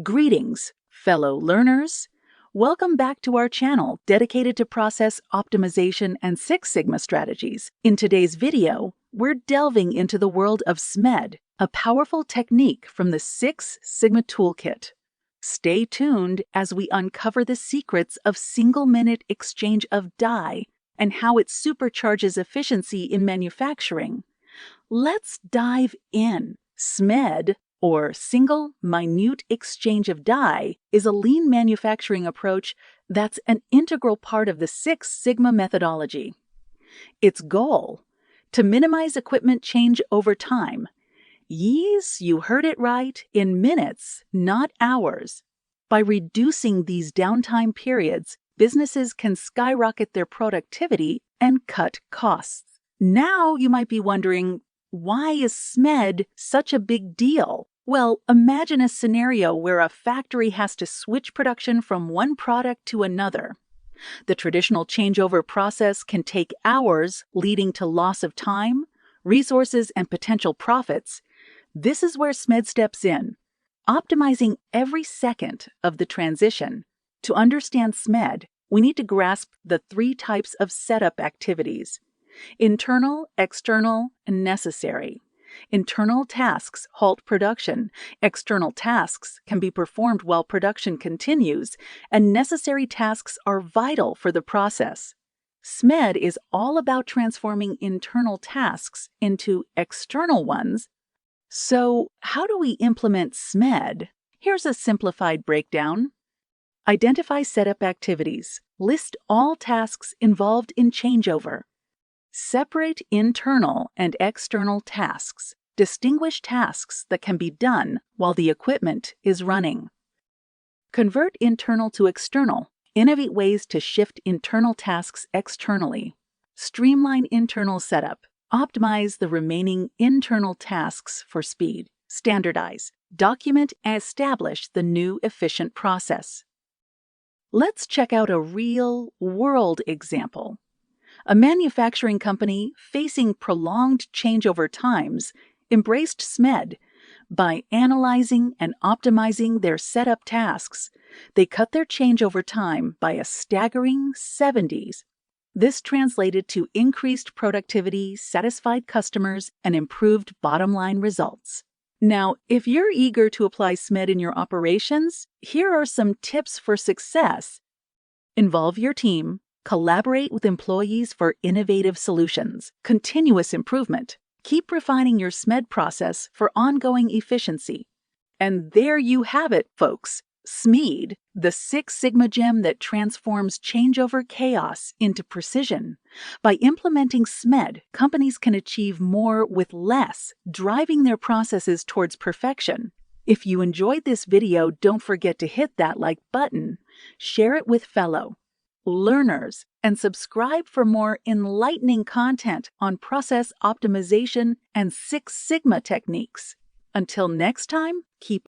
Greetings, fellow learners. Welcome back to our channel dedicated to process optimization and Six Sigma strategies. In today's video, we're delving into the world of SMED, a powerful technique from the Six Sigma toolkit. Stay tuned as we uncover the secrets of single-minute exchange of die and how it supercharges efficiency in manufacturing. Let's dive in. SMED, or single minute exchange of die, is a lean manufacturing approach that's an integral part of the Six Sigma methodology. Its goal? To minimize equipment change over time. Yes, you heard it right, in minutes, not hours. By reducing these downtime periods, businesses can skyrocket their productivity and cut costs. Now you might be wondering, why is SMED such a big deal? Well, imagine a scenario where a factory has to switch production from one product to another. The traditional changeover process can take hours, leading to loss of time, resources, and potential profits. This is where SMED steps in, optimizing every second of the transition. To understand SMED, we need to grasp the three types of setup activities: internal, external, and necessary. Internal tasks halt production, external tasks can be performed while production continues, and necessary tasks are vital for the process. SMED is all about transforming internal tasks into external ones. So, how do we implement SMED? Here's a simplified breakdown. Identify setup activities. List all tasks involved in changeover. Separate internal and external tasks. Distinguish tasks that can be done while the equipment is running. Convert internal to external. Innovate ways to shift internal tasks externally. Streamline internal setup. Optimize the remaining internal tasks for speed. Standardize. Document and establish the new efficient process. Let's check out a real-world example. A manufacturing company facing prolonged changeover times embraced SMED. By analyzing and optimizing their setup tasks, they cut their changeover time by a staggering 70s. This translated to increased productivity, satisfied customers, and improved bottom-line results. Now, if you're eager to apply SMED in your operations, here are some tips for success. Involve your team. Collaborate with employees for innovative solutions. Continuous improvement. Keep refining your SMED process for ongoing efficiency. And there you have it, folks. SMED, the Six Sigma gem that transforms changeover chaos into precision. By implementing SMED, companies can achieve more with less, driving their processes towards perfection. If you enjoyed this video, don't forget to hit that like button, share it with fellow learners, and subscribe for more enlightening content on process optimization and Six Sigma techniques. Until next time, keep